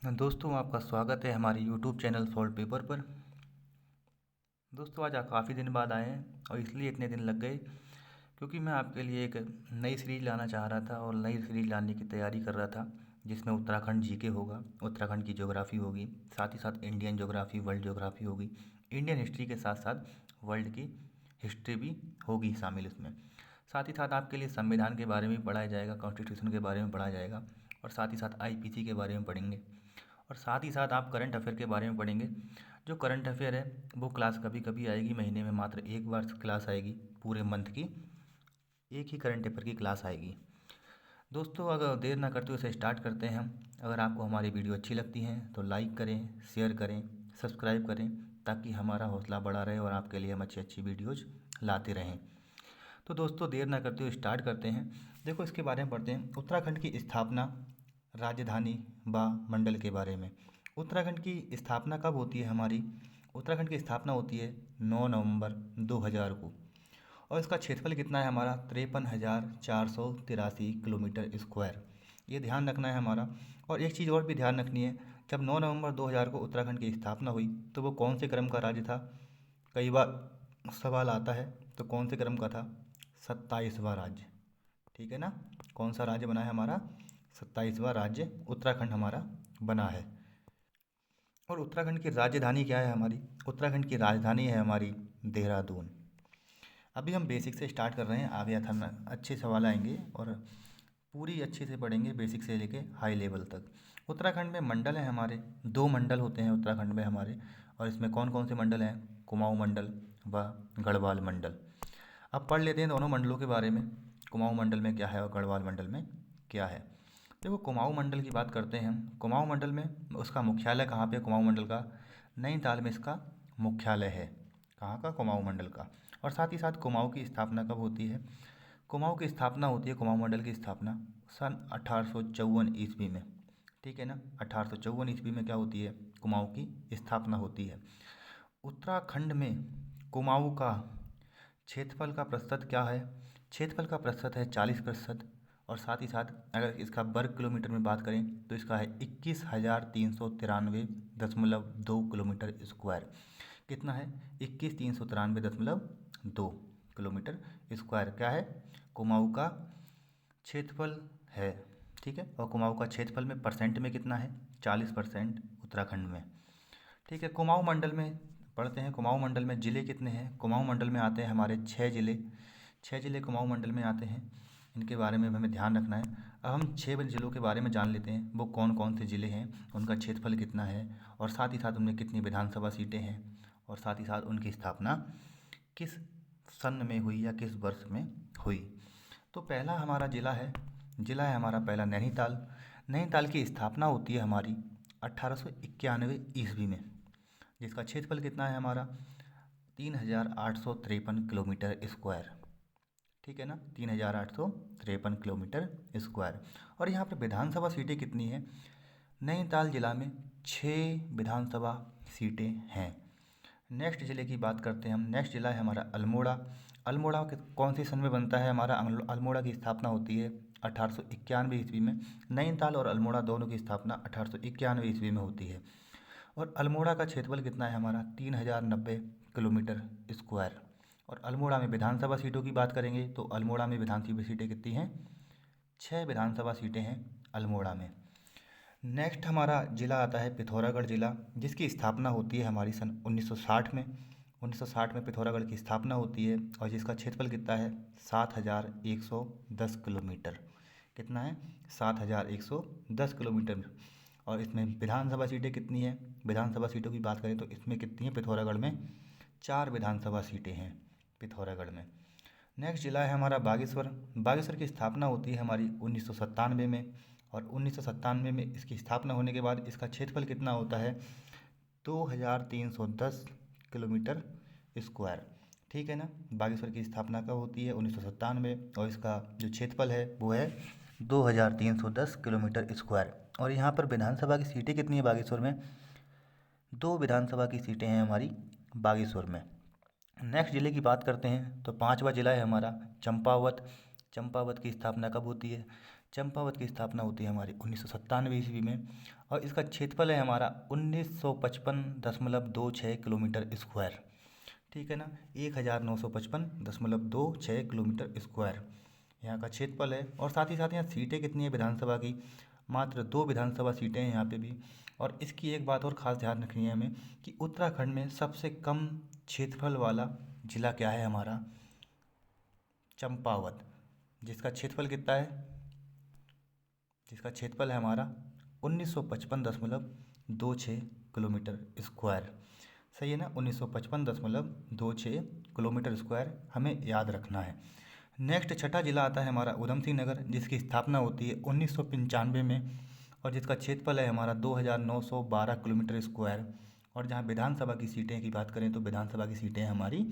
दोस्तों, आपका स्वागत है हमारे यूट्यूब चैनल सॉल्ट पेपर पर। दोस्तों, आज आप काफ़ी दिन बाद आए हैं और इसलिए इतने दिन लग गए क्योंकि मैं आपके लिए एक नई सीरीज लाना चाह रहा था और नई सीरीज लाने की तैयारी कर रहा था, जिसमें उत्तराखंड जीके होगा, उत्तराखंड की ज्योग्राफी होगी, साथ ही साथ इंडियन ज्योग्राफी, वर्ल्ड ज्योग्राफी होगी, इंडियन हिस्ट्री के साथ साथ वर्ल्ड की हिस्ट्री भी होगी शामिल इसमें। साथ ही साथ आपके लिए संविधान के बारे में भी पढ़ाया जाएगा, कॉन्स्टिट्यूशन के बारे में पढ़ाया जाएगा और साथ ही साथ आईपीसी के बारे में पढ़ेंगे और साथ ही साथ आप करंट अफेयर के बारे में पढ़ेंगे। जो करंट अफेयर है वो क्लास कभी कभी आएगी, महीने में मात्र एक बार क्लास आएगी, पूरे मंथ की एक ही करंट अफेयर की क्लास आएगी। दोस्तों, अगर देर ना करते हुए इसे स्टार्ट करते हैं हम। अगर आपको हमारी वीडियो अच्छी लगती है तो लाइक करें, शेयर करें, सब्सक्राइब करें, ताकि हमारा हौसला बढ़ा रहे और आपके लिए हम अच्छी अच्छी वीडियोज़ लाते रहें। तो दोस्तों, देर ना करते हुए स्टार्ट करते हैं। देखो, इसके बारे में पढ़ते हैं। उत्तराखंड की स्थापना, राजधानी व मंडल के बारे में। उत्तराखंड की स्थापना कब होती है हमारी? उत्तराखंड की स्थापना होती है 9 नवंबर 2000 को। और इसका क्षेत्रफल कितना है हमारा? 53,483 किलोमीटर स्क्वायर। ये ध्यान रखना है हमारा। और एक चीज़ और भी ध्यान रखनी है, जब 9 नवंबर 2000 को उत्तराखंड की स्थापना हुई तो वो कौन से क्रम का राज्य था? कई बार सवाल आता है, तो कौन से क्रम का था? 27वां राज्य। ठीक है ना? कौन सा राज्य बना है हमारा? 27वां राज्य उत्तराखंड हमारा बना है। और उत्तराखंड की राजधानी क्या है हमारी? उत्तराखंड की राजधानी है हमारी देहरादून। अभी हम बेसिक से स्टार्ट कर रहे हैं, आगे हम अच्छे सवाल आएंगे और पूरी अच्छे से पढ़ेंगे, बेसिक से लेके हाई लेवल तक। उत्तराखंड में मंडल हैं हमारे, 2 मंडल होते हैं उत्तराखंड में हमारे। और इसमें कौन कौन से मंडल हैं? कुमाऊं मंडल व गढ़वाल मंडल। अब पढ़ लेते हैं दोनों मंडलों के बारे में, कुमाऊं मंडल में क्या है और गढ़वाल मंडल में क्या है। देखो, कुमाऊं मंडल की बात करते हैं हम। कुमाऊं मंडल में उसका मुख्यालय कहाँ पे? कुमाऊं मंडल का नैनीताल में इसका मुख्यालय है। कहाँ का? कुमाऊं मंडल का। और साथ ही साथ कुमाऊं की स्थापना कब होती है? कुमाऊं की स्थापना होती है, कुमाऊं मंडल की स्थापना सन 1854 ईस्वी में। ठीक है ना? 1854 ईस्वी में क्या होती है? कुमाऊं की स्थापना होती है। उत्तराखंड में कुमाऊं का क्षेत्रफल का प्रतिशत क्या है? क्षेत्रफल का प्रतिशत है 40%। और साथ ही साथ अगर इसका वर्ग किलोमीटर में बात करें तो इसका है 21,393.2 किलोमीटर स्क्वायर। कितना है? 21,393.2 किलोमीटर स्क्वायर क्या है? कुमाऊं का क्षेत्रफल है। ठीक है? और कुमाऊं का क्षेत्रफल में परसेंट में कितना है? 40% उत्तराखंड में। ठीक है, कुमाऊं मंडल में पढ़ते हैं। कुमाऊं मंडल में ज़िले कितने हैं? कुमाऊं मंडल में आते हैं हमारे 6 ज़िले। 6 ज़िले कुमाऊं मंडल में आते हैं, इनके बारे में हमें ध्यान रखना है। अब हम 6 ज़िलों के बारे में जान लेते हैं, वो कौन कौन से ज़िले हैं, उनका क्षेत्रफल कितना है और साथ ही साथ उनमें कितनी विधानसभा सीटें हैं और साथ ही साथ उनकी स्थापना किस सन में हुई या किस वर्ष में हुई। तो पहला हमारा ज़िला है हमारा पहला नैनीताल। नैनीताल की स्थापना होती है हमारी 1891 ईस्वी में, जिसका क्षेत्रफल कितना है हमारा? 3,853 किलोमीटर स्क्वायर। ठीक है ना? 3,853 किलोमीटर स्क्वायर। और यहाँ पर विधानसभा सीटें कितनी हैं? नैनीताल जिला में 6 विधानसभा सीटें हैं। नेक्स्ट ज़िले की बात करते हैं हम। नेक्स्ट ज़िला है हमारा अल्मोड़ा। अल्मोड़ा कौन से सन में बनता है हमारा? अल्मोड़ा की स्थापना होती है 1891 ईस्वी में। नैनीताल और अल्मोड़ा दोनों की स्थापना 1891 ईस्वी में होती है। और अल्मोड़ा का क्षेत्रफल कितना है हमारा? 3,090 किलोमीटर स्क्वायर। और अल्मोड़ा में विधानसभा सीटों की बात करेंगे तो अल्मोड़ा में विधानसभा सीटें कितनी हैं? 6 विधानसभा सीटें हैं अल्मोड़ा में। नेक्स्ट हमारा ज़िला आता है पिथौरागढ़ ज़िला, जिसकी स्थापना होती है हमारी सन 1960 में। 1960 में पिथौरागढ़ की स्थापना होती है और जिसका क्षेत्रफल कितना है? 7,110 किलोमीटर। कितना है? 7,110 किलोमीटर। और इसमें विधानसभा सीटें कितनी हैं? विधानसभा सीटों की बात करें तो इसमें कितनी हैं? पिथौरागढ़ में 4 विधानसभा सीटें हैं पिथौरागढ़ में। नेक्स्ट ज़िला है हमारा बागेश्वर। बागेश्वर की स्थापना होती है हमारी 1997 में। और 1997 में इसकी स्थापना होने के बाद इसका क्षेत्रफल कितना होता है? 2,310 किलोमीटर स्क्वायर। ठीक है ना? बागेश्वर की स्थापना कब होती है? 1997 और इसका जो क्षेत्रफल है वो है 2,310 किलोमीटर स्क्वायर। और यहाँ पर विधानसभा की सीटें कितनी है बागेश्वर में? 2 विधानसभा की सीटें हैं हमारी बागेश्वर में। नेक्स्ट ज़िले की बात करते हैं तो 5वां ज़िला है हमारा चंपावत। चंपावत की स्थापना कब होती है? चंपावत की स्थापना होती है हमारी 1997 ईस्वी में और इसका क्षेत्रफल है हमारा 1955.26 किलोमीटर स्क्वायर। ठीक है ना, 1955.26 किलोमीटर स्क्वायर यहाँ का क्षेत्रफल है। और साथ ही साथ यहाँ सीटें कितनी है विधानसभा की, मात्र 2 विधानसभा सीटें हैं यहाँ पे भी। और इसकी एक बात और ख़ास ध्यान रखनी है हमें कि उत्तराखंड में सबसे कम क्षेत्रफल वाला जिला क्या है हमारा, चंपावत, जिसका क्षेत्रफल कितना है, जिसका क्षेत्रफल है हमारा 1955.26 किलोमीटर स्क्वायर। सही है ना, 1955.26 किलोमीटर स्क्वायर हमें याद रखना है। नेक्स्ट छठा जिला आता है हमारा उधम सिंह नगर, जिसकी स्थापना होती है 1995 में और जिसका क्षेत्रफल है हमारा 2912 किलोमीटर स्क्वायर। और जहाँ विधानसभा की सीटें की बात करें तो विधानसभा की सीटें हैं हमारी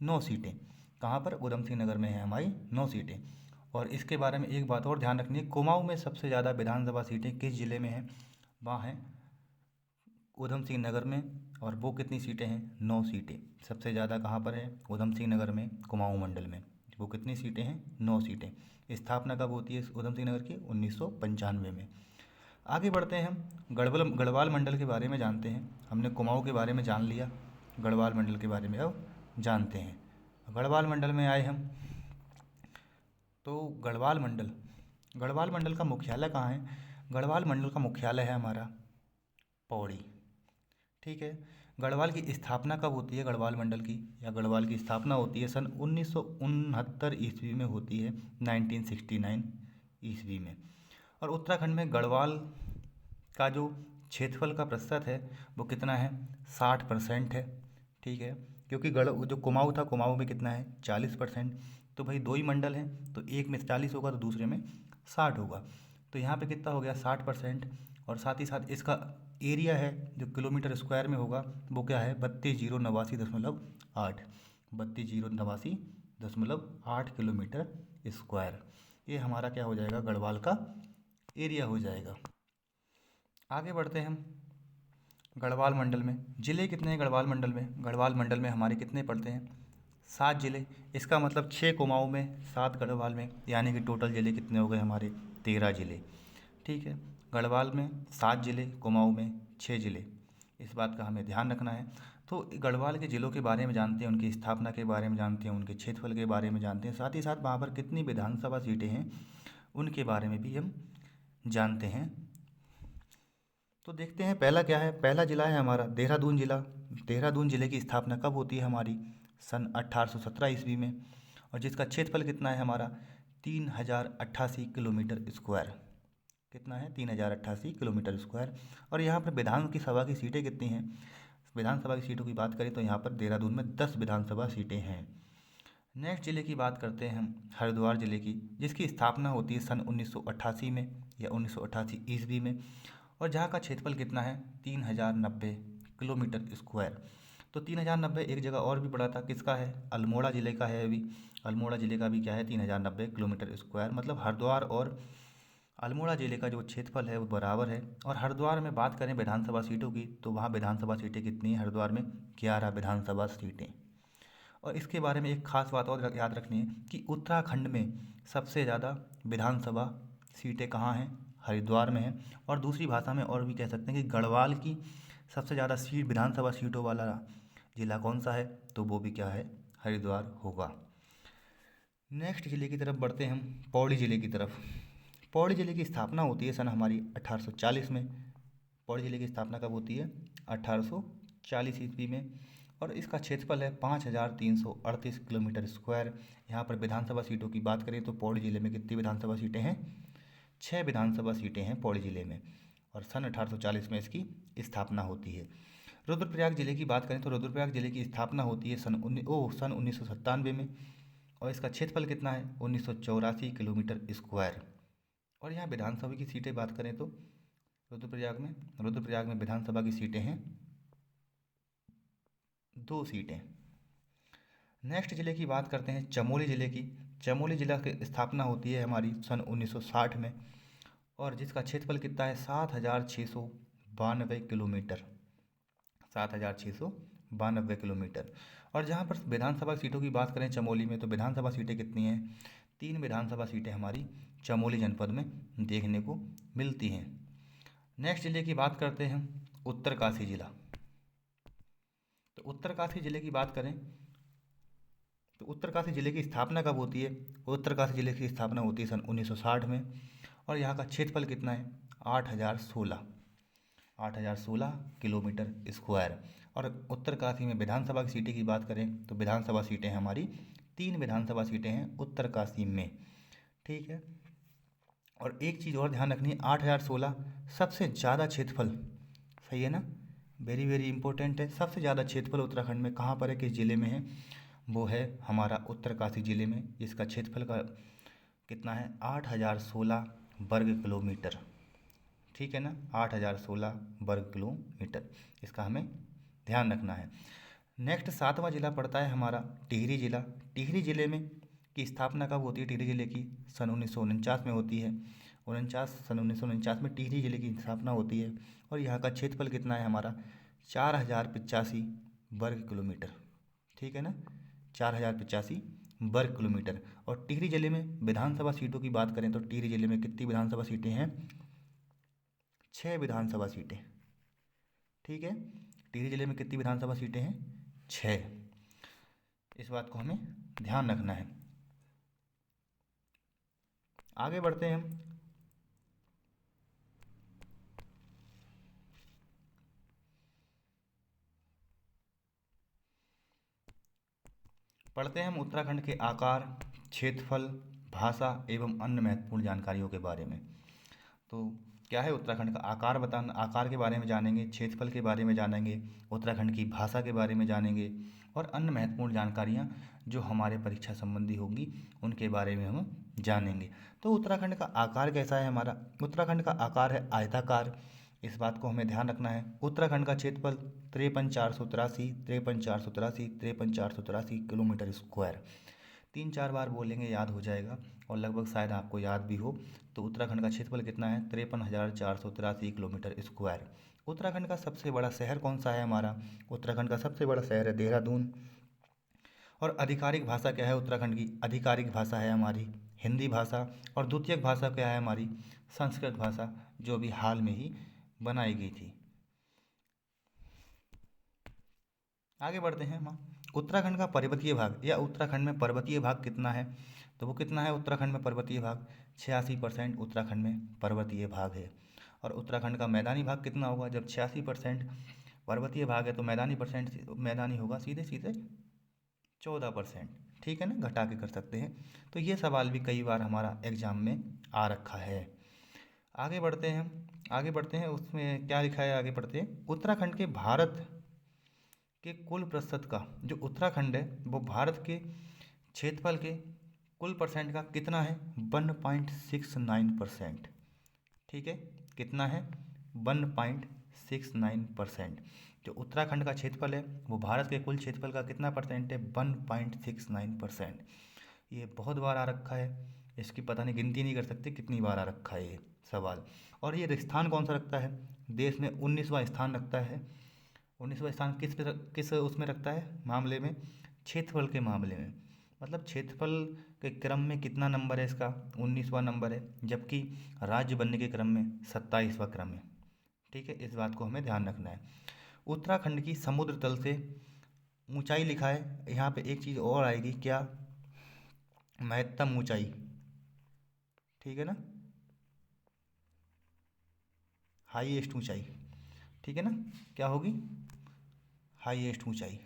9 सीटें। कहाँ पर, उधम सिंह नगर में है हमारी 9 सीटें। और इसके बारे में एक बात और ध्यान रखनी है, कुमाऊं में सबसे ज़्यादा विधानसभा सीटें किस जिले में हैं, वहाँ हैं उधम सिंह नगर में। और वो कितनी सीटें हैं, 9 सीटें सबसे ज़्यादा कहाँ पर है, उधम सिंह नगर में, कुमाऊं मंडल में। वो कितनी सीटें हैं, 9 सीटें। स्थापना कब होती है इस उधम सिंह नगर की, 1995 में। आगे बढ़ते हैं हम गढ़वाल मंडल के बारे में जानते हैं। हमने कुमाऊं के बारे में जान लिया, गढ़वाल मंडल के बारे में अब जानते हैं। गढ़वाल मंडल में आए हम तो गढ़वाल मंडल का मुख्यालय कहाँ है, गढ़वाल मंडल का मुख्यालय है हमारा पौड़ी। ठीक है, गढ़वाल की स्थापना कब होती है, गढ़वाल मंडल की या गढ़वाल की स्थापना होती है सन 1969 ईस्वी में होती है, 1969 ईस्वी में। और उत्तराखंड में गढ़वाल का जो क्षेत्रफल का प्रतिशत है वो कितना है, 60% है। ठीक है, क्योंकि जो कुमाऊं था, कुमाऊं में कितना है, 40%। तो भाई 2 ही मंडल हैं, तो एक में 40 होगा तो दूसरे में 60 होगा। तो यहाँ पे कितना हो गया, 60%। और साथ ही साथ इसका एरिया है जो किलोमीटर स्क्वायर में होगा वो क्या है, 32,089.8 32,089.8 किलोमीटर स्क्वायर। ये हमारा क्या हो जाएगा, गढ़वाल का एरिया हो जाएगा। आगे बढ़ते हैं हम गढ़वाल मंडल में। ज़िले कितने हैं गढ़वाल मंडल में, गढ़वाल मंडल में हमारे कितने पड़ते हैं, 7 ज़िले। इसका मतलब 6 कुमाऊं में, 7 गढ़वाल में, यानी कि टोटल ज़िले कितने हो गए हमारे, 13 ज़िले। ठीक है, गढ़वाल में 7 ज़िले, कुमाऊं में 6 ज़िले। इस बात का हमें ध्यान रखना है। तो गढ़वाल के ज़िलों के बारे में जानते हैं, उनकी स्थापना के बारे में जानते हैं, उनके क्षेत्रफल के बारे में जानते हैं, साथ ही साथ वहाँ पर कितनी विधानसभा सीटें हैं उनके बारे में भी हम जानते हैं। तो देखते हैं पहला क्या है, पहला ज़िला है हमारा देहरादून ज़िला। देहरादून ज़िले की स्थापना कब होती है हमारी, सन 1817 ईस्वी में। और जिसका क्षेत्रफल कितना है हमारा, 3088 किलोमीटर स्क्वायर। कितना है, 3088 किलोमीटर स्क्वायर। और यहाँ पर विधानसभा की सीटें कितनी हैं, विधानसभा की सीटों की बात करें तो यहाँ पर देहरादून में 10 विधानसभा सीटें हैं। नेक्स्ट ज़िले की बात करते हैं हम हरिद्वार ज़िले की, जिसकी स्थापना होती है सन 1988 में या 1988 ईस्वी में। और जहाँ का क्षेत्रफल कितना है, 3090 किलोमीटर स्क्वायर। तो 3090 एक जगह और भी पड़ा था, किसका है, अल्मोड़ा ज़िले का है अभी। अल्मोड़ा ज़िले का भी क्या है, 3090 किलोमीटर स्क्वायर। मतलब हरिद्वार और अल्मोड़ा ज़िले का जो क्षेत्रफल है वो बराबर है। और हरिद्वार में बात करें विधानसभा सीटों की तो वहाँ विधानसभा सीटें कितनी हैं हरिद्वार में, 11 विधानसभा सीटें। और इसके बारे में एक खास बात और याद रखनी है कि उत्तराखंड में सबसे ज़्यादा विधानसभा सीटें कहाँ हैं, हरिद्वार में हैं। और दूसरी भाषा में और भी कह सकते हैं कि गढ़वाल की सबसे ज़्यादा सीट विधानसभा सीटों वाला ज़िला कौन सा है, तो वो भी क्या है, हरिद्वार होगा। नेक्स्ट ज़िले की तरफ बढ़ते हैं हम, पौड़ी ज़िले की तरफ। पौड़ी ज़िले की स्थापना होती है सन हमारी 1840 में। पौड़ी ज़िले की स्थापना कब होती है, 1840 ईस्वी में। और इसका क्षेत्रफल है 5338 किलोमीटर स्क्वायर। यहाँ पर विधानसभा सीटों की बात करें तो पौड़ी ज़िले में कितनी विधानसभा सीटें हैं, 6 विधानसभा सीटें हैं पौड़ी ज़िले में। और सन 1840 में इसकी स्थापना होती है। रुद्रप्रयाग ज़िले की बात करें तो रुद्रप्रयाग ज़िले की स्थापना होती है सन 1997 में। और इसका क्षेत्रफल कितना है, 1984 किलोमीटर स्क्वायर। और यहाँ विधानसभा की सीटें बात करें तो रुद्रप्रयाग में विधानसभा की सीटें हैं 2 सीटें। नेक्स्ट ज़िले की बात करते हैं चमोली ज़िले की। चमोली ज़िला की स्थापना होती है हमारी सन 1960 में। और जिसका क्षेत्रफल कितना है, 7692 किलोमीटर, 7692 किलोमीटर। और जहाँ पर विधानसभा सीटों की बात करें चमोली में तो विधानसभा सीटें कितनी हैं, 3 विधानसभा सीटें हमारी चमोली जनपद में देखने को मिलती हैं। नेक्स्ट जिले की बात करते हैं, उत्तरकाशी जिला। तो उत्तरकाशी जिले की बात करें तो उत्तरकाशी जिले की स्थापना कब होती है? उत्तरकाशी जिले की स्थापना होती है सन 1960 में। और यहाँ का क्षेत्रफल कितना है? 8,016 किलोमीटर स्क्वायर। और उत्तरकाशी में विधानसभा की सीटें की बात करें तो विधानसभा सीटें हमारी 3 विधानसभा सीटें हैं उत्तरकाशी में। ठीक है। और एक चीज़ और ध्यान रखनी है, 8,016 सबसे ज़्यादा क्षेत्रफल, सही है ना, वेरी वेरी इंपॉर्टेंट है। सबसे ज़्यादा क्षेत्रफल उत्तराखंड में कहाँ पर है, किस जिले में है? वो है हमारा उत्तरकाशी जिले में। इसका क्षेत्रफल का कितना है? 8,016 वर्ग किलोमीटर। ठीक है ना, 8,016 वर्ग किलोमीटर। इसका हमें ध्यान रखना है। नेक्स्ट 7वां जिला पड़ता है हमारा टिहरी जिला। टिहरी जिले में की स्थापना कब होती है? टिहरी जिले की सन 1949 में होती है। सन 1949 में टिहरी जिले की स्थापना होती है। और यहाँ का क्षेत्रफल कितना है हमारा? 4,085 वर्ग किलोमीटर। ठीक है ना, 4,085 वर्ग किलोमीटर। और टिहरी जिले में विधानसभा सीटों की बात करें तो टिहरी जिले में कितनी विधानसभा सीटें हैं? 6 विधानसभा सीटें। ठीक है, टिहरी जिले में कितनी विधानसभा सीटें हैं? 6। इस बात को हमें ध्यान रखना है। आगे बढ़ते हैं हम। पढ़ते हैं हम उत्तराखंड के आकार, क्षेत्रफल, भाषा एवं अन्य महत्वपूर्ण जानकारियों के बारे में। तो क्या है उत्तराखंड का आकार? आकार के बारे में जानेंगे, क्षेत्रफल के बारे में जानेंगे, उत्तराखंड की भाषा के बारे में जानेंगे और अन्य महत्वपूर्ण जानकारियाँ जो हमारे परीक्षा संबंधी होंगी उनके बारे में हम जानेंगे। तो उत्तराखंड का आकार कैसा है हमारा? उत्तराखंड का आकार है आयताकार। इस बात को हमें ध्यान रखना है। उत्तराखंड का क्षेत्रफल 53,483 किलोमीटर स्क्वायर। 3-4 बार बोलेंगे याद हो जाएगा और लगभग शायद आपको याद भी हो। तो उत्तराखंड का क्षेत्रफल कितना है? 53,483 किलोमीटर स्क्वायर। उत्तराखंड का सबसे बड़ा शहर कौन सा है हमारा? उत्तराखंड का सबसे बड़ा शहर है देहरादून। और आधिकारिक भाषा क्या है उत्तराखंड की? आधिकारिक भाषा है हमारी हिंदी भाषा। और द्वितीयक भाषा क्या है हमारी? संस्कृत भाषा, जो अभी हाल में ही बनाई गई थी। आगे बढ़ते हैं हम। उत्तराखंड का पर्वतीय भाग या उत्तराखंड में पर्वतीय भाग कितना है? तो वो कितना है उत्तराखंड में पर्वतीय भाग? 86% उत्तराखंड में पर्वतीय भाग है। और उत्तराखंड का मैदानी भाग कितना होगा? जब 86% पर्वतीय भाग है तो मैदानी होगा सीधे सीधे 14%। ठीक है ना, घटा के कर सकते हैं। तो ये सवाल भी कई बार हमारा एग्जाम में आ रखा है। आगे बढ़ते हैं उसमें क्या लिखा है, आगे बढ़ते हैं। उत्तराखंड के भारत के कुल प्रतिशत का, जो उत्तराखंड है वो भारत के क्षेत्रफल के कुल परसेंट का कितना है? 1.69%। ठीक है, कितना है? 1.69%। जो उत्तराखंड का क्षेत्रफल है वो भारत के कुल क्षेत्रफल का कितना परसेंट है? 1.69%। ये बहुत बार आ रखा है, इसकी पता नहीं, गिनती नहीं कर सकते कितनी बार आ रखा है ये सवाल। और ये स्थान कौन सा रखता है? देश में 19वां स्थान रखता है। 19वां स्थान किस उसमें रखता है मामले में? क्षेत्रफल के मामले में। मतलब क्षेत्रफल के क्रम में कितना नंबर है इसका? 19वां नंबर है। जबकि राज्य बनने के क्रम में 27वां क्रम है। ठीक है, इस बात को हमें ध्यान रखना है। उत्तराखंड की समुद्र तल से ऊंचाई लिखा है, यहाँ पे एक चीज़ और आएगी, क्या? महत्तम ऊंचाई। ठीक है ना, हाईएस्ट ऊंचाई। ठीक है ना, क्या होगी? हाईएस्ट ऊंचाई।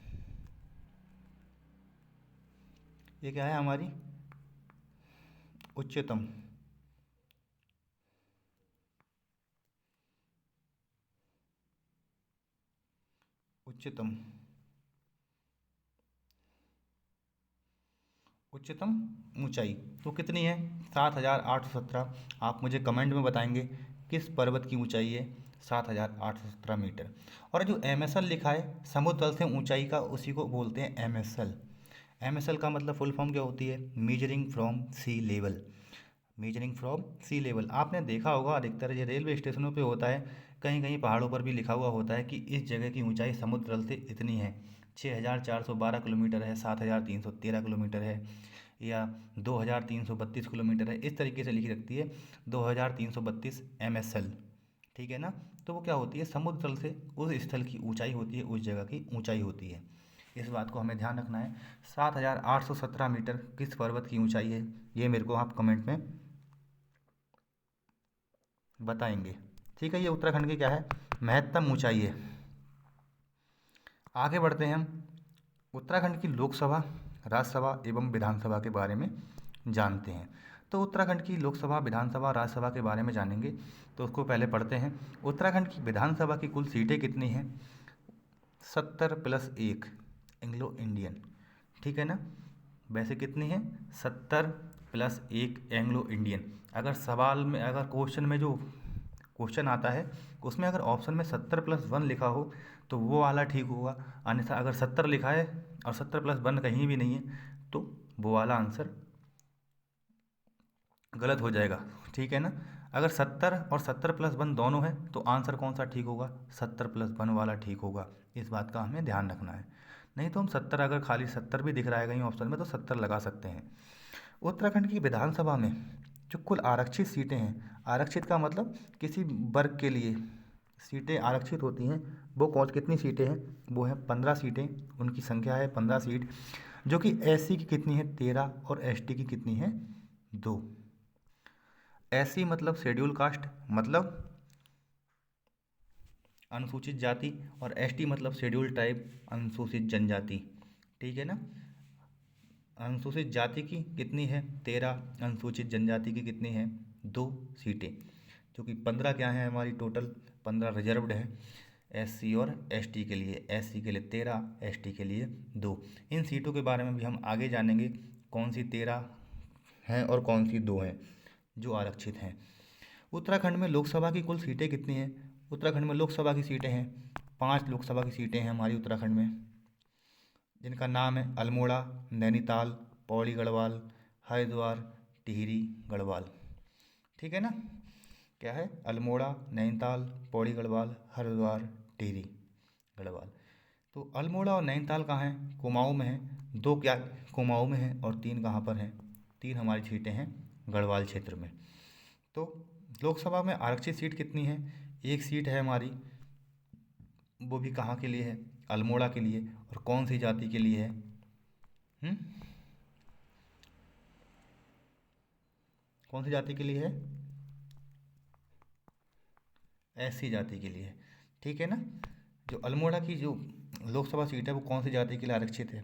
ये क्या है हमारी? उच्चतम। उच्चतम उच्चतम ऊंचाई तो कितनी है? 7,817। आप मुझे कमेंट में बताएंगे किस पर्वत की ऊंचाई है 7,817 मीटर। और जो एमएसएल लिखा है समुद्र तल से ऊंचाई का, उसी को बोलते हैं एमएसएल। एमएसएल का मतलब फुल फॉर्म क्या होती है? Measuring from sea level. Measuring from sea level आपने देखा होगा, अधिकतर ये रेलवे स्टेशनों पे होता है, कहीं कहीं पहाड़ों पर भी लिखा हुआ होता है कि इस जगह की ऊंचाई समुद्र तल से इतनी है। 6,412 किलोमीटर है, 7,313 किलोमीटर है, या 2332 किलोमीटर है, इस तरीके से लिखी रखती है 2332 MSL। ठीक है ना। तो वो क्या होती है, समुद्र तल से उस स्थल की ऊंचाई होती है, उस जगह की ऊंचाई होती है। इस बात को हमें ध्यान रखना है। 7817 मीटर किस पर्वत की ऊंचाई है, ये मेरे को आप कमेंट में बताएंगे। ठीक है, ये उत्तराखंड की क्या है, महत्तम ऊंचाई है। आगे बढ़ते हैं हम उत्तराखंड की लोकसभा, राज्यसभा एवं विधानसभा के बारे में जानते हैं। तो उत्तराखंड की लोकसभा, विधानसभा, राज्यसभा के बारे में जानेंगे तो उसको पहले पढ़ते हैं। उत्तराखंड की विधानसभा की कुल सीटें कितनी हैं, 70+1 एंग्लो इंडियन। ठीक है ना। वैसे कितनी है, 70+1 एंग्लो इंडियन। अगर सवाल में, अगर क्वेश्चन में जो क्वेश्चन आता है उसमें अगर ऑप्शन में 70+1 लिखा हो तो वो वाला ठीक होगा, अन्यथा अगर 70 लिखा है और 70+1 कहीं भी नहीं है तो वो वाला आंसर गलत हो जाएगा। ठीक है ना। अगर 70 और 70+1 दोनों है तो आंसर कौन सा ठीक होगा, 70+1 वाला ठीक होगा। इस बात का हमें ध्यान रखना है। नहीं तो हम 70, अगर खाली 70 भी दिख रहा है कहीं ऑप्शन में तो 70 लगा सकते हैं। उत्तराखंड की विधानसभा में जो कुल आरक्षित सीटें हैं, आरक्षित का मतलब किसी वर्ग के लिए सीटें आरक्षित होती हैं, वो कौन कितनी सीटें हैं, वो हैं 15 सीटें। उनकी संख्या है 15 सीट, जो कि एससी की कितनी है 13 और एसटी की कितनी है 2। एससी मतलब शेड्यूल कास्ट, मतलब अनुसूचित जाति, और एसटी मतलब शेड्यूल ट्राइब, अनुसूचित जनजाति। ठीक है ना। अनुसूचित जाति की कितनी है 13, अनुसूचित जनजाति की कितनी है 2 सीटें, जो कि 15 क्या है हमारी टोटल, 15 रिजर्व्ड है एससी और एसटी के लिए। एससी के लिए 13, एसटी के लिए 2। इन सीटों के बारे में भी हम आगे जानेंगे, कौन सी 13 हैं और कौन सी 2 हैं जो आरक्षित हैं। उत्तराखंड में लोकसभा की कुल सीटें कितनी हैं, उत्तराखंड में लोकसभा की सीटें हैं 5 लोकसभा की सीटें हैं हमारी उत्तराखंड में, जिनका नाम है अल्मोड़ा, नैनीताल, पौड़ी गढ़वाल, हरिद्वार, टिहरी गढ़वाल। ठीक है ना। क्या है, अल्मोड़ा, नैनीताल, पौड़ी गढ़वाल, हरिद्वार, टिहरी गढ़वाल। तो अल्मोड़ा और नैनीताल कहाँ हैं, कुमाऊँ में है। 2 क्या कुमाऊँ में है और 3 कहाँ पर हैं, 3 हमारी सीटें हैं गढ़वाल क्षेत्र में। तो लोकसभा में आरक्षित सीट कितनी है, 1 सीट है हमारी, वो भी कहाँ के लिए है, अल्मोड़ा के लिए। और कौन सी जाति के लिए है, हम्म? कौन सी जाति के लिए है, एससी जाति के लिए है। ठीक है ना। जो अल्मोड़ा की जो लोकसभा सीट है वो कौन सी जाति के लिए आरक्षित है,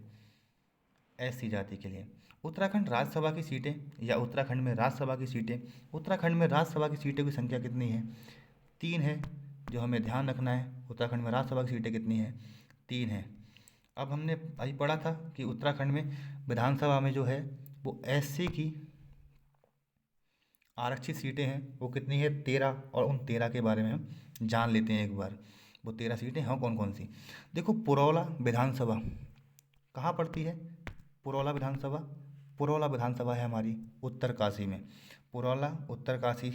एससी जाति के लिए। उत्तराखंड राज्यसभा की सीटें या उत्तराखंड में राज्यसभा की सीटें, उत्तराखंड में राज्यसभा की सीटों की संख्या कितनी है, 3 है। जो हमें ध्यान रखना है, उत्तराखंड में राज्यसभा की सीटें कितनी हैं, 3 हैं। अब हमने अभी पढ़ा था कि उत्तराखंड में विधानसभा में जो है वो एससी की आरक्षित सीटें हैं, वो कितनी है 13। और उन 13 के बारे में हम जान लेते हैं एक बार, वो 13 सीटें हैं कौन कौन सी। देखो, पुरौला विधानसभा कहाँ पड़ती है, पुरौला विधानसभा, पुरौला विधानसभा है हमारी उत्तरकाशी में, पुरौला उत्तरकाशी।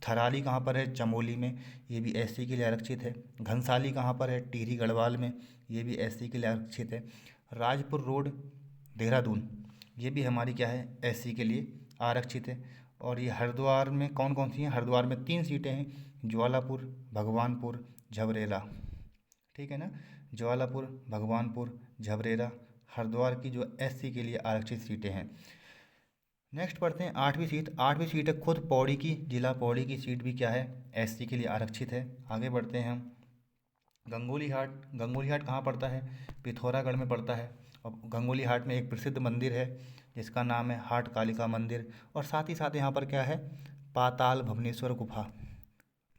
थराली कहाँ पर है, चमोली में, ये भी एससी के लिए आरक्षित है। घनसाली कहाँ पर है, टिहरी गढ़वाल में, ये भी एससी के लिए आरक्षित है। राजपुर रोड, देहरादून, ये भी हमारी क्या है, एससी के लिए आरक्षित है। और ये हरिद्वार में कौन कौन सी हैं, हरिद्वार में 3 सीटें हैं, ज्वालापुर, भगवानपुर, झबरेला। ठीक है ना। ज्वालापुर, भगवानपुर, झबरेरा, हरिद्वार की जो एससी के लिए आरक्षित सीटें हैं। नेक्स्ट पढ़ते हैं 8वीं सीट। 8वीं सीट है खुद पौड़ी की, जिला पौड़ी की सीट भी क्या है, एससी के लिए आरक्षित है। आगे बढ़ते हैं हम, गंगोली हाट। गंगोली हाट कहाँ पड़ता है, पिथौरागढ़ में पड़ता है। और गंगोली हाट में एक प्रसिद्ध मंदिर है जिसका नाम है हाट कालिका मंदिर। और साथ ही साथ यहाँ पर क्या है, पाताल भुवनेश्वर गुफा,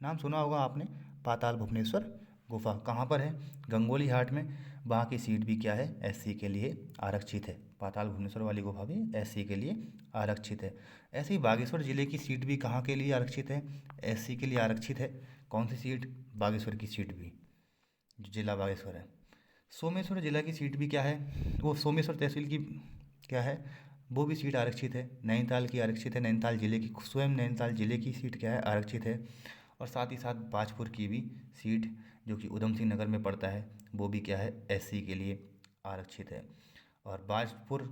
नाम सुना होगा आपने, पाताल भुवनेश्वर गुफा कहाँ पर है, गंगोली हाट में। वहाँ की सीट भी क्या है, एससी के लिए आरक्षित है। पाताल भुवनेश्वर वाली गुफा भी एससी के लिए आरक्षित है। ऐसे ही बागेश्वर जिले की सीट भी कहाँ के लिए आरक्षित है, एससी के लिए आरक्षित है। कौन सी सीट, बागेश्वर की सीट भी, जो जिला बागेश्वर है। सोमेश्वर जिला की सीट भी क्या है, वो सोमेश्वर तहसील की क्या है, वो भी सीट आरक्षित है। नैनीताल की आरक्षित है, नैनीताल जिले की, स्वयं नैनीताल जिले की सीट क्या है, आरक्षित है। और साथ ही साथ बाजपुर की भी सीट, जो कि उधम सिंह नगर में पड़ता है, वो भी क्या है, एससी के लिए आरक्षित है। और बाजपुर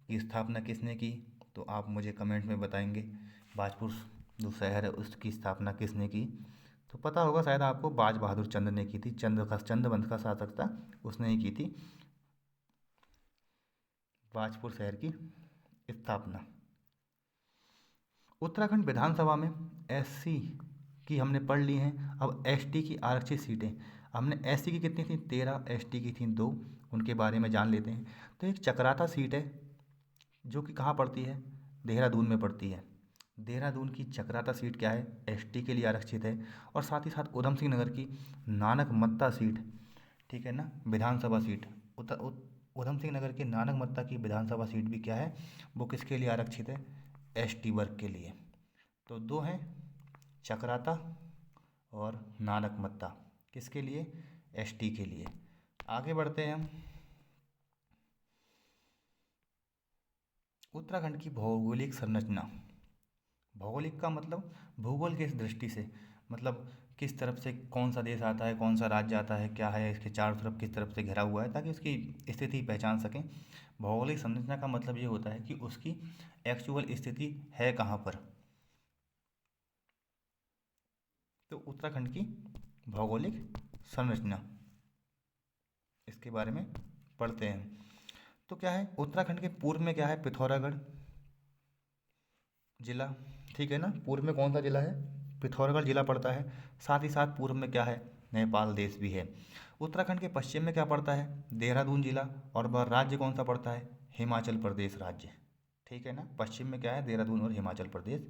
की स्थापना किसने की, तो आप मुझे कमेंट में बताएंगे। भाजपुर जो शहर है उसकी स्थापना किसने की, तो पता होगा शायद आपको, बाज बहादुर चंद ने की थी। चंद वंश का शासक था, उसने ही की थी भाजपुर शहर की स्थापना। उत्तराखंड विधानसभा में एससी की हमने पढ़ ली हैं। अब एसटी की आरक्षित सीटें, हमने एससी की कितनी थी 13, एसटी की थी 2, उनके बारे में जान लेते हैं। तो एक चक्राता सीट है जो कि कहाँ पड़ती है, देहरादून में पड़ती है। देहरादून की चक्राता सीट क्या है, एसटी के लिए आरक्षित है। और साथ ही साथ उधम सिंह नगर की नानक मत्ता सीट, ठीक है ना, विधानसभा सीट, उधम सिंह नगर के नानक मत्ता की विधानसभा सीट भी क्या है, वो किसके लिए आरक्षित है, एसटी वर्ग के लिए। तो दो हैं, चक्राता और नानक मत्ता, किसके लिए, एसटी के लिए। आगे बढ़ते हैं हम। उत्तराखंड की भौगोलिक संरचना, भौगोलिक का मतलब भूगोल की दृष्टि से, मतलब किस तरफ से कौन सा देश आता है, कौन सा राज्य आता है, क्या है, इसके चारों तरफ किस तरफ से घिरा हुआ है, ताकि उसकी स्थिति पहचान सकें। भौगोलिक संरचना का मतलब ये होता है कि उसकी एक्चुअल स्थिति है कहाँ पर। तो उत्तराखंड की भौगोलिक संरचना, इसके बारे में पढ़ते हैं। तो क्या है, उत्तराखंड के पूर्व में क्या है, पिथौरागढ़ जिला, ठीक है ना, पूर्व में कौन सा जिला है, पिथौरागढ़ जिला पड़ता है। साथ ही साथ पूर्व में क्या है, नेपाल देश भी है। उत्तराखंड के पश्चिम में क्या पड़ता है, देहरादून जिला। और वह राज्य कौन सा पड़ता है, हिमाचल प्रदेश राज्य, ठीक है ना। पश्चिम में क्या है, देहरादून और हिमाचल प्रदेश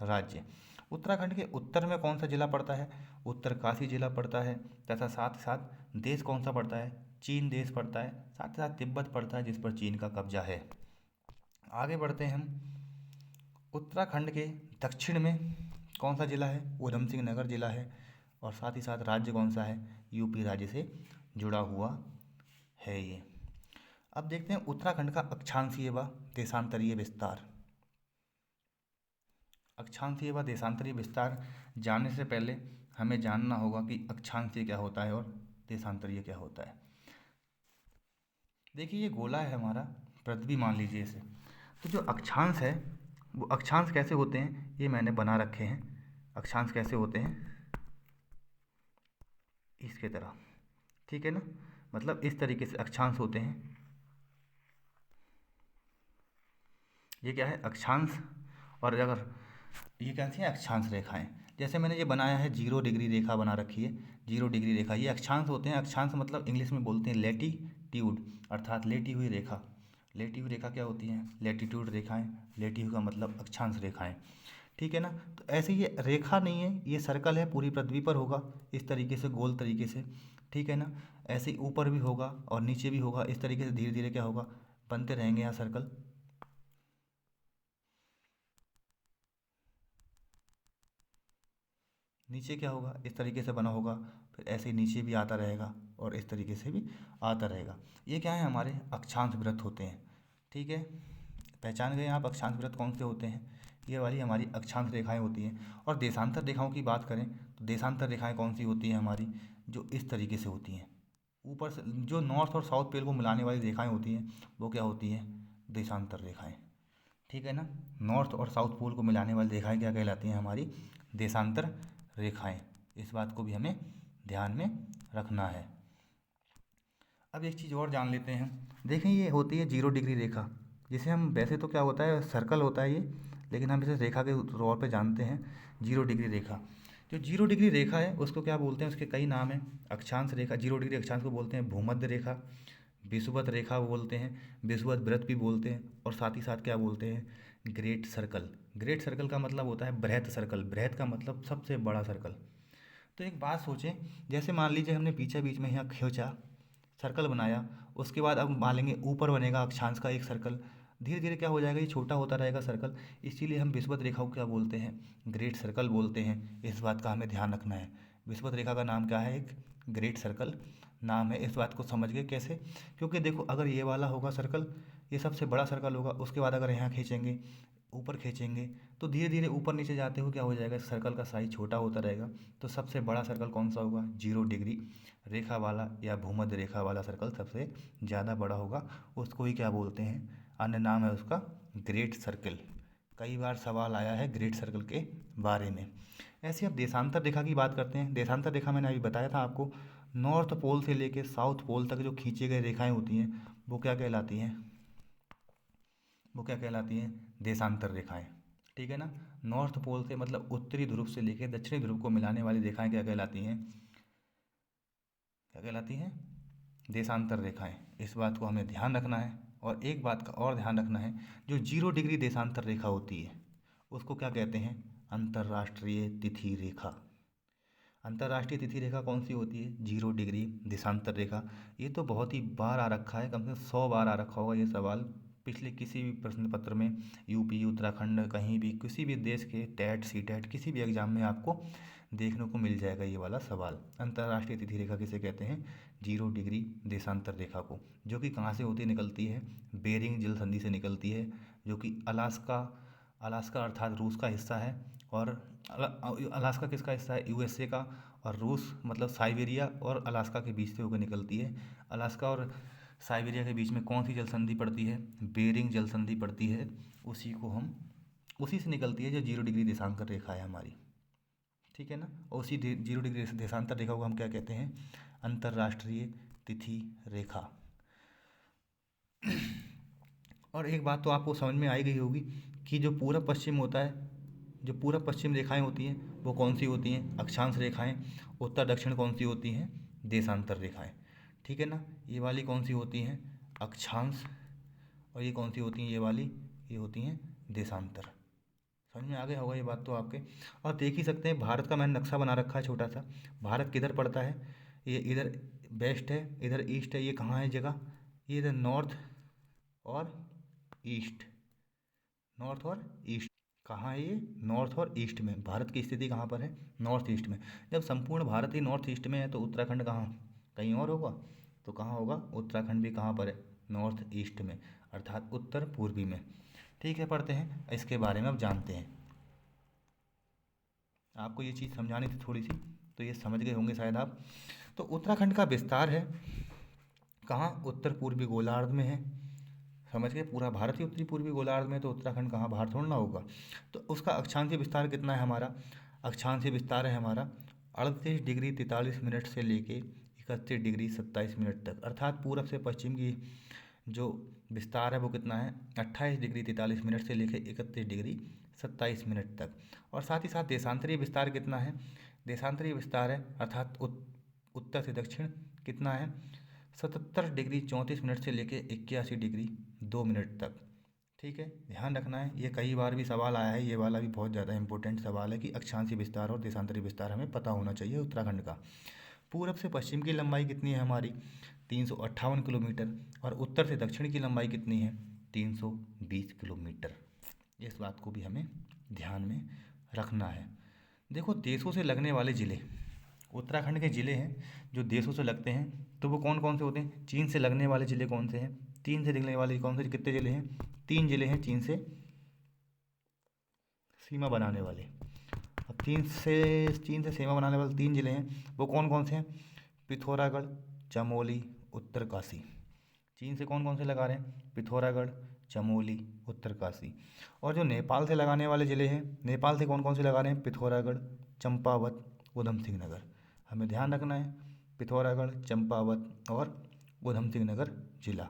राज्य। उत्तराखंड के उत्तर में कौन सा जिला पड़ता है, उत्तरकाशी जिला पड़ता है। तथा साथ साथ देश कौन सा पड़ता है, चीन देश पड़ता है। साथ ही साथ तिब्बत पड़ता है, जिस पर चीन का कब्जा है। आगे बढ़ते हैं हम। उत्तराखंड के दक्षिण में कौन सा जिला है, उधम सिंह नगर जिला है। और साथ ही साथ राज्य कौन सा है, यूपी राज्य से जुड़ा हुआ है ये। अब देखते हैं उत्तराखंड का अक्षांशीय व देशांतरीय विस्तार। अक्षांशीय व देशांतरीय विस्तार जानने से पहले हमें जानना होगा कि अक्षांशीय क्या होता है और देशांतरीय क्या होता है। देखिए, ये गोला है हमारा, पृथ्वी मान लीजिए इसे। तो जो अक्षांश है, वो अक्षांश कैसे होते हैं, ये मैंने बना रखे हैं। अक्षांश कैसे होते हैं, इसके तरह, ठीक है ना, मतलब इस तरीके से अक्षांश होते हैं। ये क्या है, अक्षांश। और अगर ये कैसी हैं, अक्षांश रेखाएं। जैसे मैंने ये बनाया है, 0 डिग्री रेखा बना रखी है, 0 डिग्री रेखा, ये अक्षांश होते हैं। अक्षांश मतलब इंग्लिश में बोलते हैं लेटीट्यूड, अर्थात लेटी हुई रेखा। लेटी हुई रेखा क्या होती है, लेटीट्यूड रेखाएं। लेटी हुई का मतलब अक्षांश रेखाएं, ठीक है ना। तो ऐसे ये रेखा नहीं है, ये सर्कल है, पूरी पृथ्वी पर होगा इस तरीके से, गोल तरीके से, ठीक है ना। ऐसे ही ऊपर भी होगा और नीचे भी होगा, इस तरीके से धीरे धीरे क्या होगा, बनते रहेंगे यहाँ सर्कल। नीचे क्या होगा, इस तरीके से बना होगा, फिर ऐसे ही नीचे भी आता रहेगा और इस तरीके से भी आता रहेगा। ये क्या है, हमारे अक्षांश वृत्त होते हैं, ठीक है। पहचान गए आप अक्षांश वृत्त कौन से होते हैं, ये वाली हमारी अक्षांश रेखाएं होती हैं। और देशांतर रेखाओं की बात करें तो देशांतर रेखाएं कौन सी होती हैं हमारी, जो इस तरीके से होती हैं, ऊपर से जो नॉर्थ और साउथ पोल को मिलाने वाली रेखाएं होती हैं, वो क्या होती हैं, देशांतर रेखाएं, ठीक है ना। नॉर्थ और साउथ पोल को मिलाने वाली रेखाएं क्या कहलाती हैं, हमारी देशांतर रेखाएं। इस बात को भी हमें ध्यान में रखना है। अब एक चीज़ और जान लेते हैं। देखें, ये होती है 0 डिग्री रेखा, जिसे हम, वैसे तो क्या होता है, सर्कल होता है ये, लेकिन हम इसे रेखा के तौर पे जानते हैं, 0 डिग्री रेखा। जो 0 डिग्री रेखा है उसको क्या बोलते हैं, उसके कई नाम हैं। अक्षांश रेखा, 0 डिग्री अक्षांश को बोलते हैं भूमध्य रेखा, विषुवत रेखा बोलते हैं, विषुवत वृत्त भी बोलते हैं। और साथ ही साथ क्या बोलते हैं, ग्रेट सर्कल। ग्रेट सर्कल का मतलब होता है बृहत सर्कल, बृहत का मतलब सबसे बड़ा सर्कल। तो एक बात सोचें, जैसे मान लीजिए हमने पीछे बीच में यहाँ खींचा, सर्कल बनाया, उसके बाद अब मान लेंगे ऊपर बनेगा अक्षांश का एक सर्कल, धीरे धीरे क्या हो जाएगा, ये छोटा होता रहेगा सर्कल। इसीलिए हम विषुवत रेखा को क्या बोलते हैं, ग्रेट सर्कल बोलते हैं। इस बात का हमें ध्यान रखना है। विषुवत रेखा का नाम क्या है, एक ग्रेट सर्कल नाम है। इस बात को समझ गए कैसे, क्योंकि देखो, अगर ये वाला होगा सर्कल, ये सबसे बड़ा सर्कल होगा, उसके बाद अगर यहाँ खींचेंगे, ऊपर खींचेंगे, तो धीरे धीरे ऊपर नीचे जाते हुए क्या हो जाएगा, सर्कल का साइज छोटा होता रहेगा। तो सबसे बड़ा सर्कल कौन सा होगा, 0 डिग्री रेखा वाला या भूमध्य रेखा वाला सर्कल सबसे ज़्यादा बड़ा होगा, उसको ही क्या बोलते हैं, अन्य नाम है उसका ग्रेट सर्कल। कई बार सवाल आया है ग्रेट सर्कल के बारे में। ऐसे अब देशांतर रेखा की बात करते हैं। देशांतर रेखा मैंने अभी बताया था आपको, नॉर्थ पोल से लेके साउथ पोल तक जो खींची गई रेखाएं होती हैं वो क्या कहलाती हैं, वो क्या कहलाती हैं, देशांतर रेखाएं। ठीक है ना। नॉर्थ पोल से मतलब उत्तरी ध्रुव से लेके दक्षिणी ध्रुव को मिलाने वाली रेखाएं क्या कहलाती हैं, क्या कहलाती हैं, देशांतर रेखाएं। इस बात को हमें ध्यान रखना है। और एक बात का और ध्यान रखना है, जो 0 डिग्री देशांतर रेखा होती है उसको क्या कहते हैं, अंतर्राष्ट्रीय तिथि रेखा। अंतर्राष्ट्रीय तिथि रेखा कौन सी होती है, 0 डिग्री देशांतर रेखा। ये तो बहुत ही बार आ रखा है, कम से कम 100 बार आ रखा होगा ये सवाल पिछले किसी भी प्रश्न पत्र में। यूपी, उत्तराखंड, कहीं भी किसी भी देश के टेट, सी टेट, किसी भी एग्जाम में आपको देखने को मिल जाएगा ये वाला सवाल। अंतर्राष्ट्रीय तिथि रेखा किसे कहते हैं, 0 डिग्री देशांतर रेखा को, जो कि कहाँ से होती निकलती है, बेरिंग जल संधि से निकलती है, जो कि अलास्का, अलास्का अर्थात रूस का हिस्सा है। और अलास्का किसका हिस्सा है, यूएसए का। और रूस मतलब साइबेरिया और अलास्का के बीच से होकर निकलती है। अलास्का और साइबेरिया के बीच में कौन सी जल संधि पड़ती है, बेरिंग जल संधि पड़ती है। उसी को हम, उसी से निकलती है जो 0 डिग्री देशांतर रेखा है हमारी। ठीक है ना। और उसी 0 डिग्री देशांतर रेखा को हम क्या कहते हैं, अंतर्राष्ट्रीय तिथि रेखा। और एक बात तो आपको समझ में आई गई होगी कि जो पूरब पश्चिम होता है, जो पूरब पश्चिम रेखाएं होती हैं वो कौन सी होती हैं, अक्षांश रेखाएं। उत्तर दक्षिण कौन सी होती हैं, देशांतर रेखाएं। ठीक है ना। ये वाली कौन सी होती हैं, अक्षांश। और ये कौन सी होती हैं, ये वाली, ये होती हैं देशांतर। समझ में आ गया होगा ये बात तो आपके। और देख ही सकते हैं भारत का मैंने नक्शा बना रखा है छोटा सा। भारत किधर पड़ता है, ये इधर वेस्ट है, इधर ईस्ट है। ये कहाँ है जगह, ये इधर नॉर्थ और ईस्ट, नॉर्थ और ईस्ट। कहाँ है ये, नॉर्थ और ईस्ट में। भारत की स्थिति कहाँ पर है, नॉर्थ ईस्ट में। जब संपूर्ण भारत ही नॉर्थ ईस्ट में है तो उत्तराखंड कहाँ, कहीं और होगा। तो कहाँ होगा, उत्तराखंड भी कहाँ पर है, नॉर्थ ईस्ट में, अर्थात उत्तर पूर्वी में। ठीक है, पढ़ते हैं इसके बारे में, अब जानते हैं। आपको ये चीज़ समझानी थी थोड़ी सी, तो ये समझ गए होंगे शायद आप। तो उत्तराखंड का विस्तार है कहाँ, उत्तर पूर्वी गोलार्ध में है। समझ गए, पूरा भारत ही उत्तरी पूर्वी गोलार्ध में, तो उत्तराखंड कहाँ, बाहर थोड़ा ना होगा। तो उसका अक्षांशीय विस्तार कितना है हमारा, अक्षांशीय विस्तार है हमारा 38 डिग्री 43 मिनट से लेके 31 डिग्री 27 मिनट तक। अर्थात पूरब से पश्चिम की जो विस्तार है वो कितना है, 28 डिग्री 43 मिनट से लेकर 31 डिग्री 27 मिनट तक। और साथ ही साथ देशांतरीय विस्तार कितना है, देशांतरीय विस्तार है अर्थात उत्तर से दक्षिण कितना है, 77 डिग्री 34 मिनट से लेके 81 डिग्री 2 मिनट तक। ठीक है, ध्यान रखना है, ये कई बार भी सवाल आया है, ये वाला भी बहुत ज़्यादा इंपॉर्टेंट सवाल है कि अक्षांशीय विस्तार और देशांतरीय विस्तार हमें पता होना चाहिए उत्तराखंड का। पूरब से पश्चिम की लंबाई कितनी है हमारी, 358 किलोमीटर। और उत्तर से दक्षिण की लंबाई कितनी है, 320 किलोमीटर। इस बात को भी हमें ध्यान में रखना है। देखो, देशों से लगने वाले ज़िले, उत्तराखंड के ज़िले हैं जो देशों से लगते हैं, तो वो कौन कौन से होते हैं, चीन से लगने वाले ज़िले कौन से हैं, चीन से लगने वाले कौन से, कितने ज़िले हैं, 3 ज़िले हैं चीन से सीमा बनाने वाले। अब चीन से सीमा बनाने वाले 3 ज़िले हैं, वो कौन कौन से हैं, पिथौरागढ़, चमोली, उत्तरकाशी। चीन से कौन कौन से लगा रहे हैं, पिथौरागढ़, चमोली, उत्तरकाशी। और जो नेपाल से लगाने वाले ज़िले हैं, नेपाल से कौन कौन से लगा रहे हैं, पिथौरागढ़, चंपावत, उधम सिंह नगर। हमें ध्यान रखना है, पिथौरागढ़, चंपावत और उधम सिंह नगर जिला।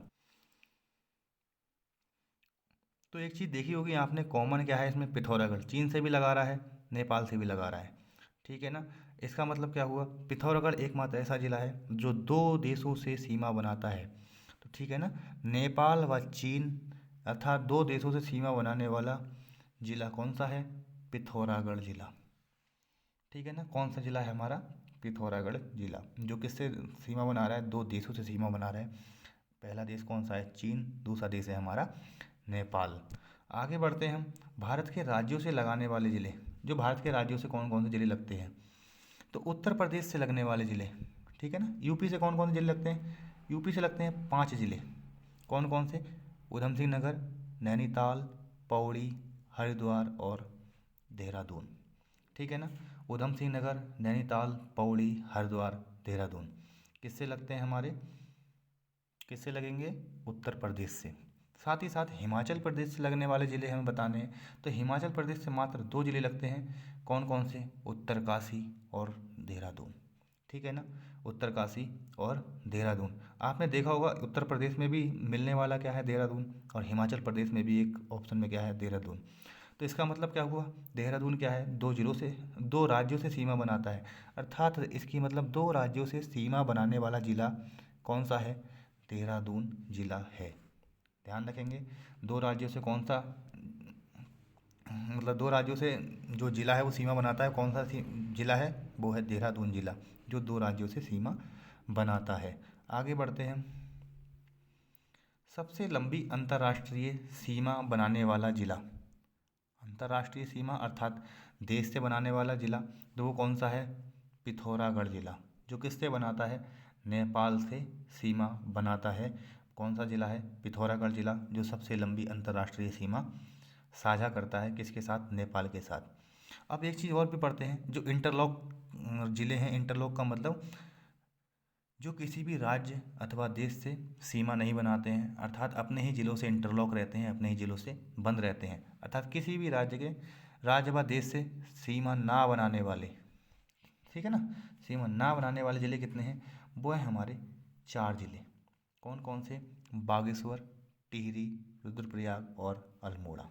तो एक चीज़ देखी होगी आपने, कॉमन क्या है इसमें, पिथौरागढ़ चीन से भी लगा रहा है, नेपाल से भी लगा रहा है। ठीक है ना। इसका मतलब क्या हुआ, पिथौरागढ़ एकमात्र ऐसा जिला है जो 2 देशों से सीमा बनाता है। तो ठीक है ना, नेपाल व चीन अर्थात 2 देशों से सीमा बनाने वाला जिला कौन सा है, पिथौरागढ़ जिला। ठीक है ना, कौन सा जिला है हमारा, पिथौरागढ़ जिला, जो किससे सीमा बना रहा है, 2 देशों से सीमा बना रहा है। पहला देश कौन सा है, चीन, दूसरा देश है हमारा नेपाल। आगे बढ़ते हैं हम, भारत के राज्यों से लगाने वाले ज़िले, जो भारत के राज्यों से कौन कौन से ज़िले लगते हैं, तो उत्तर प्रदेश से लगने वाले ज़िले। ठीक है ना, यूपी से कौन कौन से ज़िले लगते हैं, यूपी से लगते हैं 5 ज़िले। कौन कौन से, उधम सिंह नगर, नैनीताल, पौड़ी, हरिद्वार और देहरादून। ठीक है ना, उधम सिंह नगर, नैनीताल, पौड़ी, हरिद्वार, देहरादून किससे लगते हैं हमारे, किससे लगेंगे, उत्तर प्रदेश से। साथ ही साथ हिमाचल प्रदेश से लगने वाले ज़िले हमें बताने हैं। तो हिमाचल प्रदेश से मात्र 2 ज़िले लगते हैं, कौन कौन से? उत्तरकाशी और देहरादून। ठीक है ना, उत्तरकाशी और देहरादून। आपने देखा होगा उत्तर प्रदेश में भी मिलने वाला क्या है? देहरादून। और हिमाचल प्रदेश में भी एक ऑप्शन में क्या है? देहरादून। तो इसका मतलब क्या हुआ? देहरादून क्या है? 2 ज़िलों से, 2 राज्यों से सीमा बनाता है। अर्थात इसकी मतलब 2 राज्यों से सीमा बनाने वाला ज़िला कौन सा है? देहरादून ज़िला है। ध्यान रखेंगे, 2 राज्यों से कौन सा, मतलब 2 राज्यों से जो ज़िला है वो सीमा बनाता है, कौन सा ज़िला है? वो है देहरादून ज़िला, जो 2 राज्यों से सीमा बनाता है। आगे बढ़ते हैं। सबसे लंबी अंतर्राष्ट्रीय सीमा बनाने वाला ज़िला, अंतर्राष्ट्रीय सीमा अर्थात देश से बनाने वाला ज़िला, तो वो कौन सा है? पिथौरागढ़ ज़िला। जो किससे बनाता है? नेपाल से सीमा बनाता है। कौन सा ज़िला है? पिथौरागढ़ ज़िला, जो सबसे लंबी अंतर्राष्ट्रीय सीमा साझा करता है किसके साथ? नेपाल के साथ। अब एक चीज़ और भी पढ़ते हैं, जो इंटरलॉक ज़िले हैं। इंटरलॉक का मतलब जो किसी भी राज्य अथवा देश से सीमा नहीं बनाते हैं, अर्थात अपने ही ज़िलों से इंटरलॉक रहते हैं, अपने ही ज़िलों से बंद रहते हैं, अर्थात किसी भी राज्य व देश से सीमा ना बनाने वाले, ठीक है ना, सीमा ना बनाने वाले ज़िले कितने हैं? वो हैं हमारे 4 ज़िले। कौन कौन से? बागेश्वर, टिहरी, रुद्रप्रयाग और अल्मोड़ा।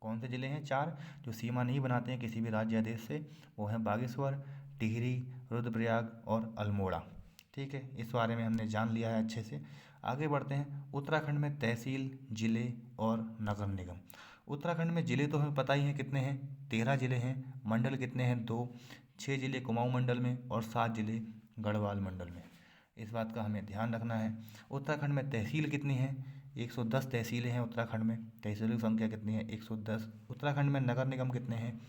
कौन से ज़िले हैं? 4, जो सीमा नहीं बनाते हैं किसी भी राज्य या देश से। वो हैं बागेश्वर, टिहरी, रुद्रप्रयाग और अल्मोड़ा। ठीक है, इस बारे में हमने जान लिया है अच्छे से। आगे बढ़ते हैं। उत्तराखंड में तहसील, ज़िले और नगर निगम। उत्तराखंड में ज़िले तो हमें पता ही हैं कितने हैं, 13 ज़िले हैं। मंडल कितने हैं? 2, 6 ज़िले कुमाऊँ मंडल में और 7 ज़िले गढ़वाल मंडल में। इस बात का हमें ध्यान रखना है। उत्तराखंड में तहसील कितनी है? 110 तहसीलें हैं उत्तराखंड में। तहसीलों की संख्या कितनी है? 110। उत्तराखंड में नगर निगम कितने हैं?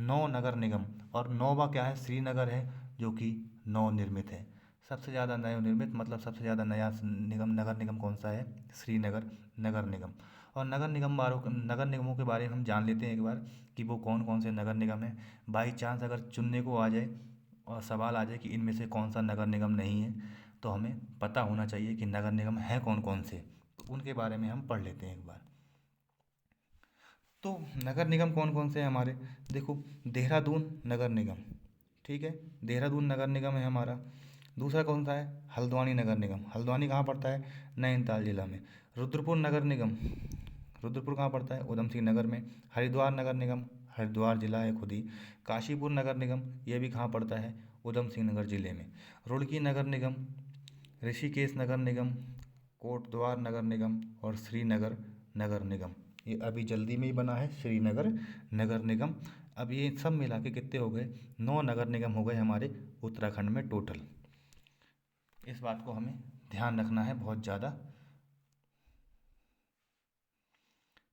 9 नगर निगम। और 9वां क्या है? श्रीनगर है, जो कि नवनिर्मित है। सबसे ज़्यादा नवनिर्मित मतलब सबसे ज़्यादा नया नगर निगम कौन सा है? श्रीनगर नगर निगम। और नगर निगमों के बारे में हम जान लेते हैं एक बार, कि वो कौन कौन से नगर निगम हैं। बाई चांस अगर चुनने को आ जाए और सवाल आ जाए कि इनमें से कौन सा नगर निगम नहीं है, तो हमें पता होना चाहिए कि नगर निगम हैं कौन कौन से। तो उनके बारे में हम पढ़ लेते हैं एक बार। तो नगर निगम कौन कौन से हैं हमारे? देखो, देहरादून नगर निगम, ठीक है, देहरादून नगर निगम है हमारा। दूसरा कौन सा है? हल्द्वानी नगर निगम। हल्द्वानी कहाँ पड़ता है? नैनीताल जिला में। रुद्रपुर नगर निगम, रुद्रपुर कहाँ पड़ता है? उधम सिंह नगर में। हरिद्वार नगर निगम, हरिद्वार जिला है खुद ही। काशीपुर नगर निगम, ये भी कहाँ पड़ता है? उधम सिंह नगर जिले में। रुड़की नगर निगम, ऋषिकेश नगर निगम, कोटद्वार नगर निगम और श्रीनगर नगर निगम। ये अभी जल्दी में ही बना है, श्रीनगर नगर निगम। अब ये सब मिला के कितने हो गए? 9 नगर निगम हो गए हमारे उत्तराखंड में टोटल। इस बात को हमें ध्यान रखना है बहुत ज़्यादा।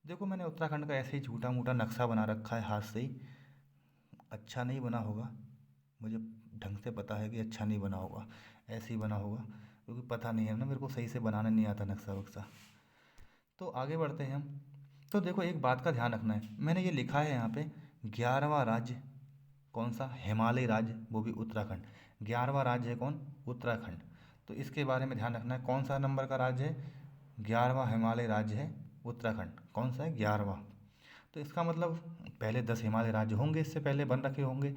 देखो, मैंने उत्तराखंड का ऐसे ही झूठा मूठा नक्शा बना रखा है हाथ से ही। अच्छा नहीं बना होगा, मुझे ढंग से पता है कि अच्छा नहीं बना होगा, ऐसे ही बना होगा, क्योंकि पता नहीं है ना, मेरे को सही से बनाना नहीं आता नक्शा वक्शा। तो आगे बढ़ते हैं हम। तो देखो, एक बात का ध्यान रखना है, मैंने ये लिखा है यहाँ पे 11वां राज्य कौन सा? हिमालय राज्य, वो भी उत्तराखंड। 11वां राज्य है कौन? उत्तराखंड। तो इसके बारे में ध्यान रखना है, कौन सा नंबर का राज्य है? 11वां हिमालय राज्य है उत्तराखंड। कौन सा है? 11वां। तो इसका मतलब पहले 10 हिमालय राज्य होंगे, इससे पहले बन रखे होंगे,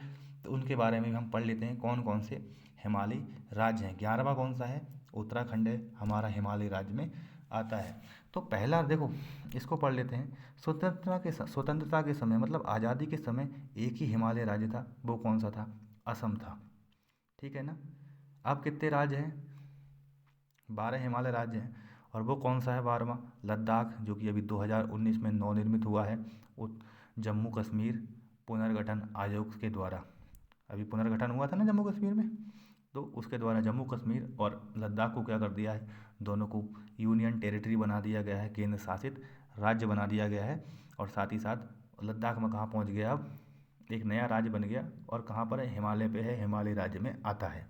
तो उनके बारे में भी हम पढ़ लेते हैं कौन कौन से हिमालय राज्य हैं। 11वां कौन सा है? उत्तराखंड है हमारा, हिमालय राज्य में आता है। तो पहला देखो, इसको पढ़ लेते हैं। स्वतंत्रता के समय मतलब आज़ादी के समय एक ही हिमालय राज्य था, वो कौन सा था? असम था। ठीक है ना। अब कितने राज्य हैं? 12 हिमालय राज्य हैं। और वो कौन सा है 12वां? लद्दाख, जो कि अभी 2019 में नवनिर्मित हुआ है जम्मू कश्मीर पुनर्गठन आयोग के द्वारा। अभी पुनर्गठन हुआ था ना जम्मू कश्मीर में, तो उसके द्वारा जम्मू कश्मीर और लद्दाख को क्या कर दिया है? दोनों को यूनियन टेरिटरी बना दिया गया है, केंद्र शासित राज्य बना दिया गया है। और साथ ही साथ लद्दाख में कहाँ पहुँच गया? अब एक नया राज्य बन गया, और कहाँ पर है? हिमालय पे है, हिमालय राज्य में आता है।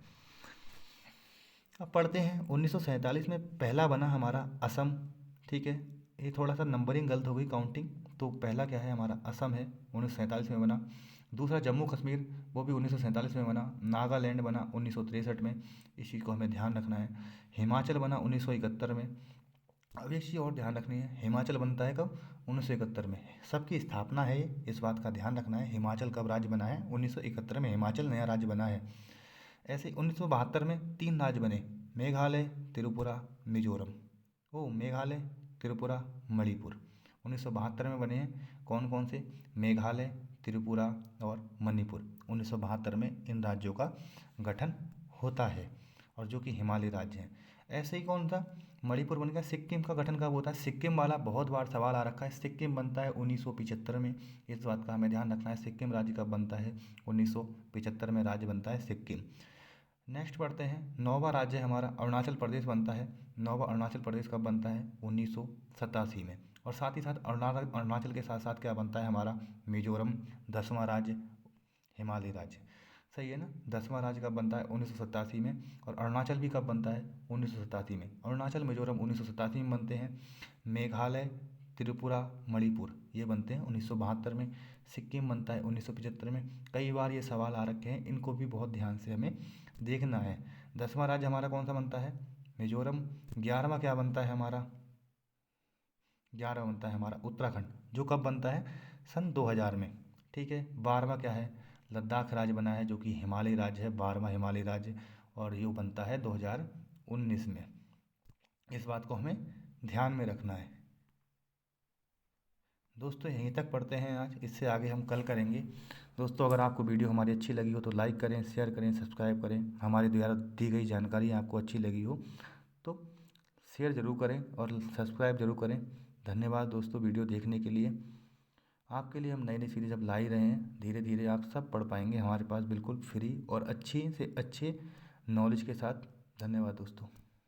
अब पढ़ते हैं, 1947 में पहला बना हमारा असम। ठीक है, ये थोड़ा सा नंबरिंग गलत हो गई, काउंटिंग। तो पहला क्या है हमारा? असम है, 1947 में बना। दूसरा जम्मू कश्मीर, वो भी 1947 में बना। नागालैंड बना 1963 में, इस चीज़ को हमें ध्यान रखना है। हिमाचल बना 1971 में। अब एक चीज़ और ध्यान रखनी है, हिमाचल बनता है कब? 1971 में। सबकी स्थापना है ये, इस बात का ध्यान रखना है। हिमाचल कब राज्य बना है? 1971 में हिमाचल नया राज्य बना है। ऐसे ही 1972 में 3 राज्य बने, मेघालय, त्रिपुरा, मिजोरम। मेघालय, त्रिपुरा, मणिपुर 1972 में बने हैं। कौन कौन से? मेघालय, त्रिपुरा और मणिपुर। 1972 में इन राज्यों का गठन होता है, और जो कि हिमालय राज्य हैं। ऐसे ही कौन सा? मणिपुर बन गया। सिक्किम का गठन कब होता है? सिक्किम वाला बहुत बार सवाल आ रखा है। सिक्किम बनता है 1975 में। इस बात का हमें ध्यान रखना है, सिक्किम राज्य कब बनता है? 1975 में राज्य बनता है सिक्किम। नेक्स्ट पढ़ते हैं, नौवां राज्य हमारा अरुणाचल प्रदेश बनता है। नौवां अरुणाचल प्रदेश कब बनता है? 1987 में। और साथ ही साथ अरुणाचल के साथ साथ क्या बनता है हमारा? मिजोरम 10वां राज्य, हिमालय राज्य। सही है ना? 10वां राज्य कब बनता है? 1987 में। और अरुणाचल भी कब बनता है? 1987 में। अरुणाचल, मिजोरम 1987 में बनते हैं। मेघालय, त्रिपुरा, मणिपुर ये बनते हैं 1972 में। सिक्किम बनता है 1975 में। कई बार ये सवाल आ रखे हैं, इनको भी बहुत ध्यान से हमें देखना है। 10वां राज्य हमारा कौन सा बनता है? मिजोरम। 11वां क्या बनता है हमारा? 11वां बनता है हमारा उत्तराखंड, जो कब बनता है? सन 2000 में। ठीक है। 12वां क्या है? लद्दाख राज्य बना है, जो कि हिमालय राज्य है, 12वां हिमालय राज्य, और ये बनता है 2019 में। इस बात को हमें ध्यान में रखना है। दोस्तों यहीं तक पढ़ते हैं आज, इससे आगे हम कल करेंगे। दोस्तों अगर आपको वीडियो हमारी अच्छी लगी हो तो लाइक करें, शेयर करें, सब्सक्राइब करें। हमारे द्वारा दी गई जानकारी आपको अच्छी लगी हो तो शेयर ज़रूर करें और सब्सक्राइब ज़रूर करें। धन्यवाद दोस्तों वीडियो देखने के लिए। आपके लिए हम नई नई सीरीज अब ला ही रहे हैं, धीरे धीरे आप सब पढ़ पाएंगे हमारे पास बिल्कुल फ्री और अच्छी से अच्छे नॉलेज के साथ। धन्यवाद दोस्तों।